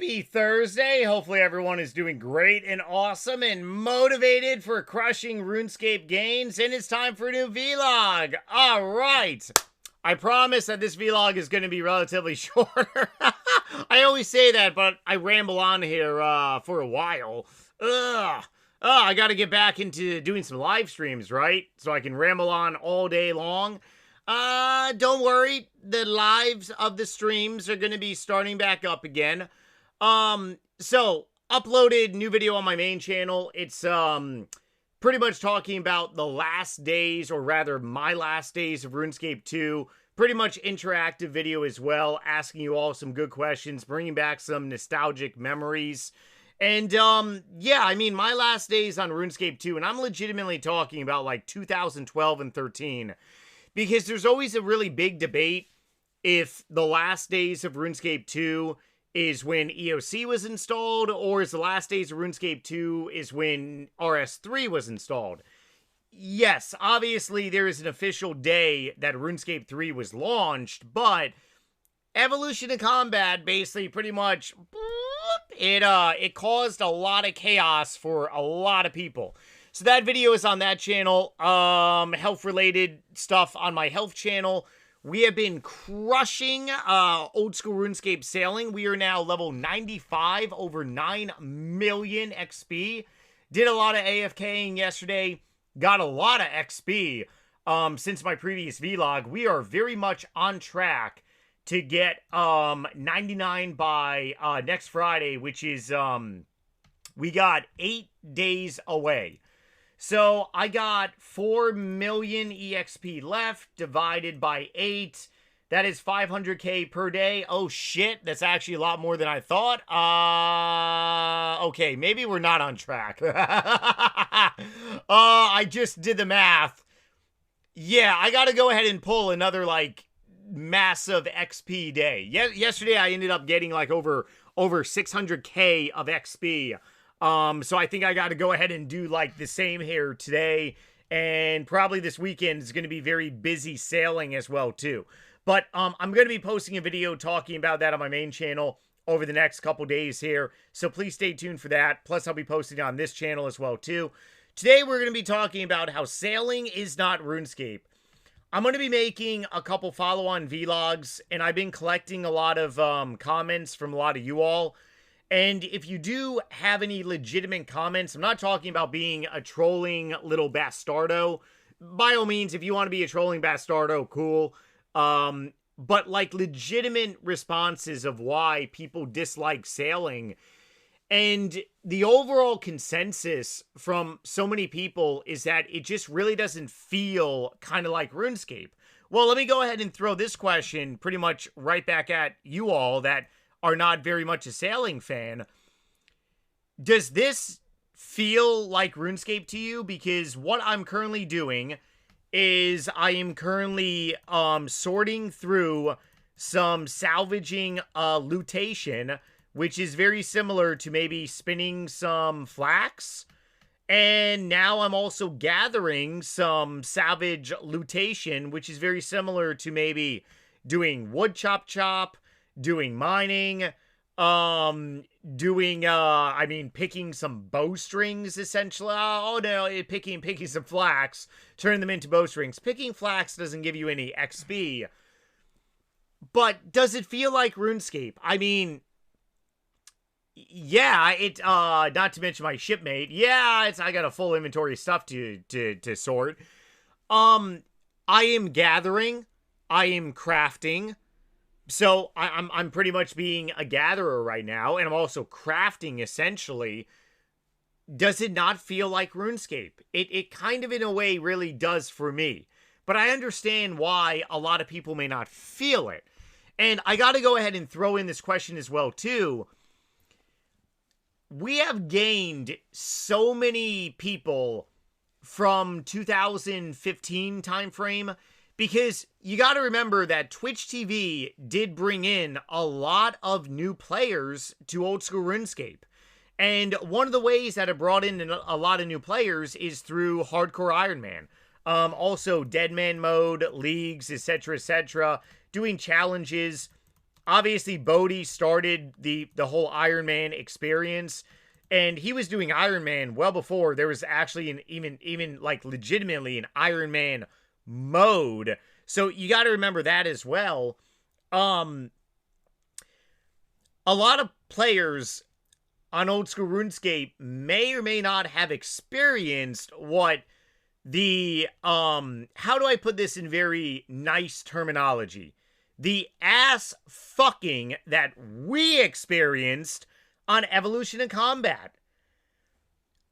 Happy Thursday. Hopefully everyone is doing great and awesome and motivated for crushing RuneScape gains. And it's time for a new vlog. All right. I promise that this vlog is going to be relatively shorter. I always say that, but I ramble on here for a while. I got to get back into doing some live streams, right? So I can ramble on all day long. Don't worry. The lives of the streams are going to be starting back up again. So uploaded new video on my main channel. It's, pretty much talking about the last days, or rather my last days of RuneScape 2. Pretty much interactive video as well, asking you all some good questions, bringing back some nostalgic memories. And, yeah, I mean, my last days on RuneScape 2, and I'm legitimately talking about, like, 2012 and 13. Because there's always a really big debate if the last days of RuneScape 2 is when EOC was installed, or is the last days of RuneScape 2 is when RS3 was installed. Yes, obviously there is an official day that RuneScape 3 was launched, but Evolution of Combat basically pretty much, it caused a lot of chaos for a lot of people. So that video is on that channel. Health-related stuff on my health channel. We have been crushing old school RuneScape sailing. We are now level 95, over 9 million XP. Did a lot of AFKing yesterday. Got a lot of XP since my previous vlog. We are very much on track to get 99 by next Friday, which is we got 8 days away. So I got 4 million EXP left, divided by 8. That is 500k per day. Oh shit, that's actually a lot more than I thought. Okay, maybe we're not on track. I just did the math. Yeah, I gotta go ahead and pull another, like, massive XP day. Yesterday I ended up getting, like, over 600k of XP. So I think I got to go ahead and do, like, the same here today, and probably this weekend is going to be very busy sailing as well, too. But, I'm going to be posting a video talking about that on my main channel over the next couple days here, so please stay tuned for that. Plus, I'll be posting on this channel as well, too. Today, we're going to be talking about how sailing is not RuneScape. I'm going to be making a couple follow-on vlogs, and I've been collecting a lot of, comments from a lot of you all. And if you do have any legitimate comments, I'm not talking about being a trolling little bastardo. By all means, if you want to be a trolling bastardo, cool. But, like, legitimate responses of why people dislike sailing. And the overall consensus from so many people is that it just really doesn't feel kind of like RuneScape. Well, let me go ahead and throw this question pretty much right back at you all that are not very much a sailing fan. Does this feel like RuneScape to you? Because what I'm currently doing is I am currently sorting through some salvaging lootation, which is very similar to maybe spinning some flax. And now I'm also gathering some salvage lootation, which is very similar to maybe doing wood chop, doing mining, picking some bowstrings, essentially. Oh, no, picking some flax, turning them into bowstrings. Picking flax doesn't give you any XP. But does it feel like RuneScape? I mean, yeah, not to mention my shipmate. Yeah, I got a full inventory of stuff to sort. I am gathering. I am crafting. So I'm pretty much being a gatherer right now, and I'm also crafting, essentially. Does it not feel like RuneScape? It kind of, in a way, really does for me. But I understand why a lot of people may not feel it. And I got to go ahead and throw in this question as well, too. We have gained so many people from 2015 timeframe. Because you got to remember that Twitch TV did bring in a lot of new players to old school RuneScape. And one of the ways that it brought in a lot of new players is through Hardcore Iron Man. Also, Deadman mode, leagues, etc., doing challenges. obviously Bodhi started the whole Iron Man experience, and he was doing Iron Man well before there was actually an even like legitimately an Iron Man mode. So you got to remember that as well. A lot of players on old school RuneScape may or may not have experienced what the how do I put this in very nice terminology? The ass fucking that we experienced on Evolution and Combat.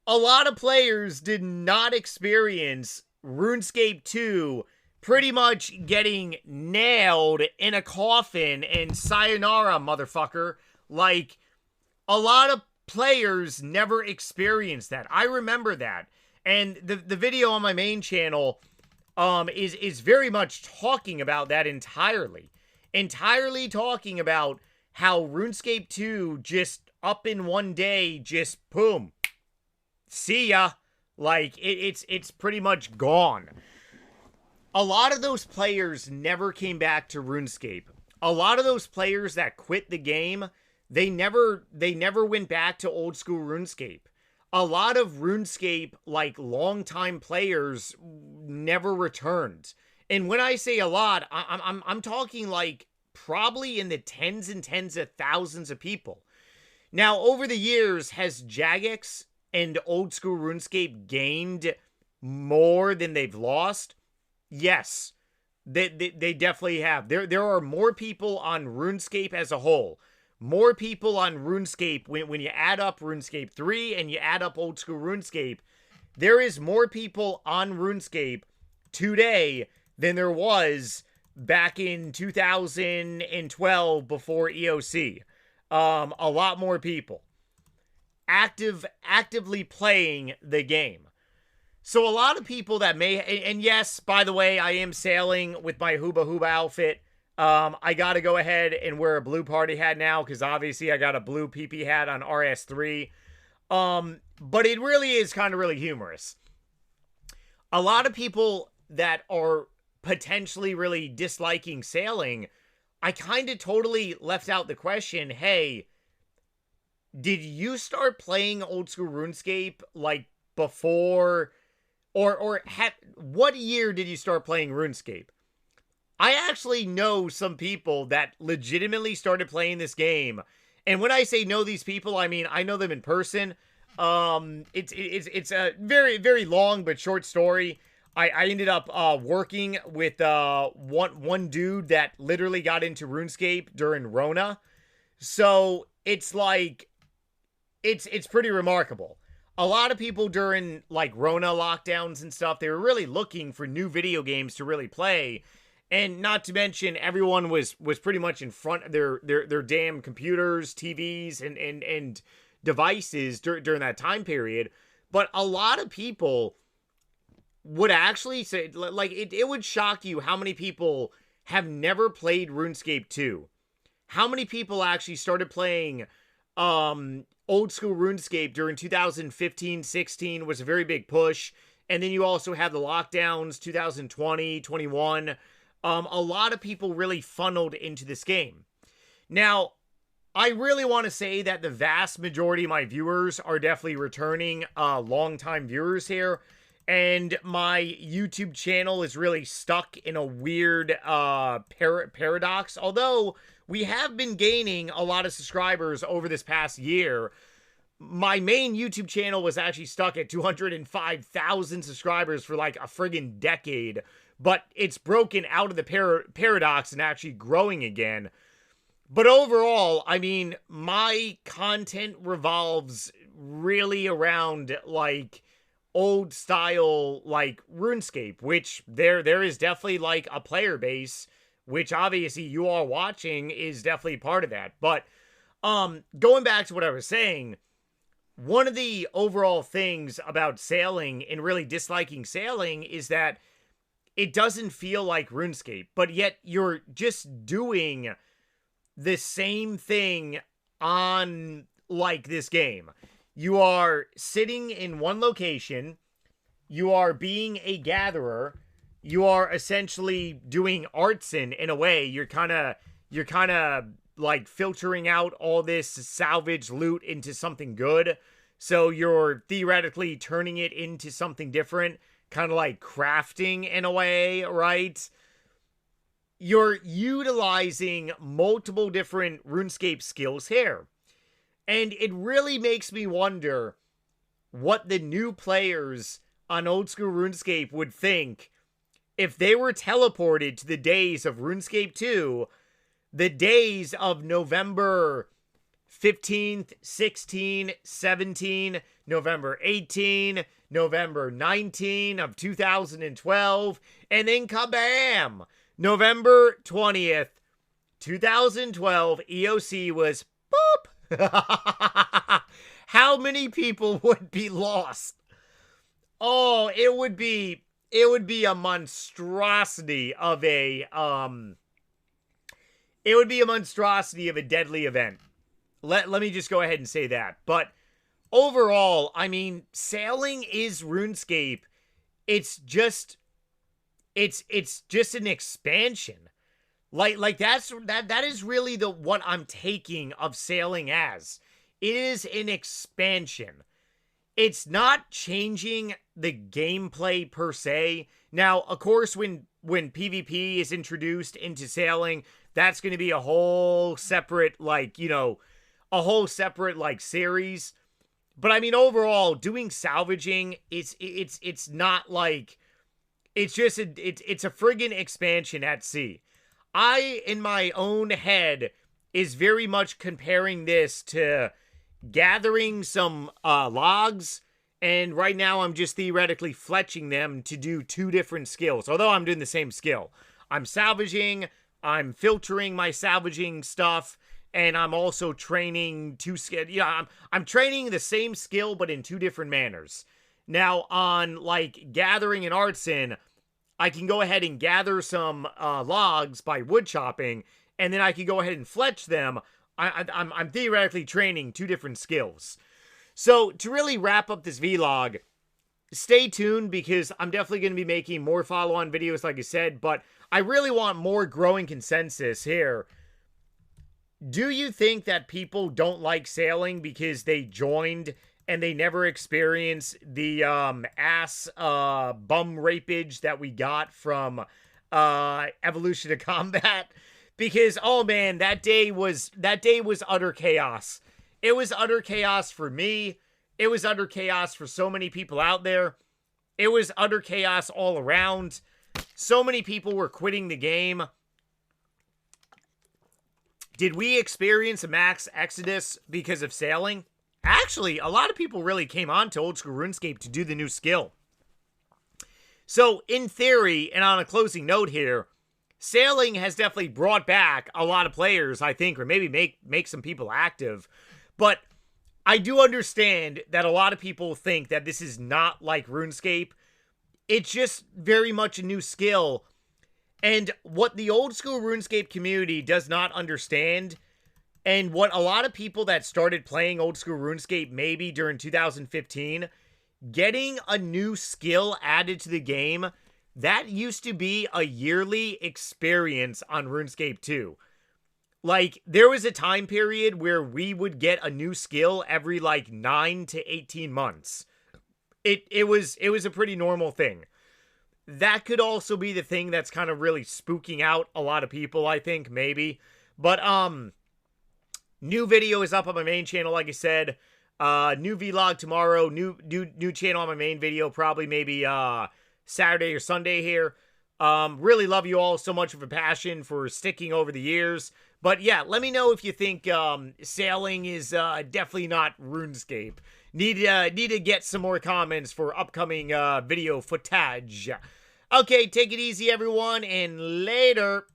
A lot of players did not experience RuneScape 2 pretty much getting nailed in a coffin and sayonara, motherfucker. Like, a lot of players never experienced that. I remember that. And the video on my main channel is very much talking about that entirely. Entirely talking about how RuneScape 2 just up in one day, just boom, see ya. Like, it's pretty much gone. A lot of those players never came back to RuneScape. A lot of those players that quit the game, they never went back to old school RuneScape. A lot of RuneScape, like, longtime players never returned. And when I say a lot, I'm talking, like, probably in the tens and tens of thousands of people. Now, over the years, has Jagex and old school RuneScape gained more than they've lost? Yes, they definitely have. There are more people on RuneScape as a whole. More people on RuneScape, when you add up RuneScape 3 and you add up old school RuneScape, there is more people on RuneScape today than there was back in 2012 before EOC. A lot more people actively playing the game. So a lot of people that may, and yes, by the way, I am sailing with my Hooba Hooba outfit. I got to go ahead and wear a blue party hat now because obviously I got a blue PP hat on RS3. But it really is kind of really humorous. A lot of people that are potentially really disliking sailing, I kind of totally left out the question, hey, did you start playing old school RuneScape like before, or what year did you start playing RuneScape? I actually know some people that legitimately started playing this game. And when I say know these people, I mean I know them in person. It's a very, very long but short story. I ended up working with one dude that literally got into RuneScape during Rona. So it's like it's pretty remarkable. A lot of people during like Rona lockdowns and stuff, they were really looking for new video games to really play. And not to mention, everyone was pretty much in front of their damn computers, TVs, and devices during that time period. But a lot of people would actually say, like, it would shock you how many people have never played RuneScape 2. How many people actually started playing old school RuneScape during 2015-16 was a very big push. And then you also have the lockdowns, 2020, 21. A lot of people really funneled into this game. Now, I really want to say that the vast majority of my viewers are definitely returning long-time viewers here. And my YouTube channel is really stuck in a weird paradox. Although we have been gaining a lot of subscribers over this past year. My main YouTube channel was actually stuck at 205,000 subscribers for like a friggin' decade. But it's broken out of the paradox and actually growing again. But overall, I mean, my content revolves really around, like, old style, like, RuneScape, which there is definitely, like, a player base, which obviously you all watching is definitely part of that. But, going back to what I was saying, one of the overall things about sailing and really disliking sailing is that it doesn't feel like RuneScape, but yet you're just doing the same thing on, like, this game. You are sitting in one location, you are being a gatherer, you are essentially doing artisan in a way. You're kind of like filtering out all this salvage loot into something good. So you're theoretically turning it into something different, kind of like crafting in a way, right? You're utilizing multiple different RuneScape skills here. And it really makes me wonder what the new players on old school RuneScape would think if they were teleported to the days of RuneScape 2, the days of November 15th, 16, 17, November 18, November 19 of 2012, and then kabam! November 20th, 2012, EOC was boop! How many people would be lost? Oh, it would be a monstrosity of a deadly event. Let me just go ahead and say that. But overall, I mean, sailing is RuneScape. It's just an expansion. Like that is really what I'm taking of sailing as. It is an expansion. It's not changing the gameplay per se. Now, of course, when PvP is introduced into sailing, that's going to be a whole separate, like, you know, a whole separate, like, series. But, I mean, overall, doing salvaging, it's not, like, it's a friggin' expansion at sea. I, in my own head, is very much comparing this to gathering some logs, and right now I'm just theoretically fletching them to do two different skills, although I'm doing the same skill. I'm salvaging, I'm filtering my salvaging stuff, and I'm also training two skills. Yeah, I'm training the same skill, but in two different manners. Now, on, like, gathering and artisan, I can go ahead and gather some logs by wood chopping, and then I can go ahead and fletch them. I'm theoretically training two different skills. So, to really wrap up this vlog, stay tuned because I'm definitely going to be making more follow-on videos, like I said, but I really want more growing consensus here. Do you think that people don't like sailing because they joined and they never experienced the ass bum rapage that we got from Evolution to Combat? Because, oh man, that day was utter chaos. It was utter chaos for me. It was utter chaos for so many people out there. It was utter chaos all around. So many people were quitting the game. Did we experience a max exodus because of sailing? Actually, a lot of people really came on to old school RuneScape to do the new skill. So, in theory, and on a closing note here, sailing has definitely brought back a lot of players, I think, or maybe make some people active. But I do understand that a lot of people think that this is not like RuneScape. It's just very much a new skill. And what the old school RuneScape community does not understand, and what a lot of people that started playing old school RuneScape maybe during 2015, getting a new skill added to the game, that used to be a yearly experience on RuneScape 2. Like, there was a time period where we would get a new skill every, like, 9 to 18 months. It was a pretty normal thing. That could also be the thing that's kind of really spooking out a lot of people, I think, maybe. But, new video is up on my main channel, like I said. New vlog tomorrow, new channel on my main video, probably maybe, Saturday or Sunday here. Really love you all so much of a passion for sticking over the years. But yeah, let me know if you think sailing is definitely not RuneScape. Need to get some more comments for upcoming video footage. Okay, take it easy everyone, and later.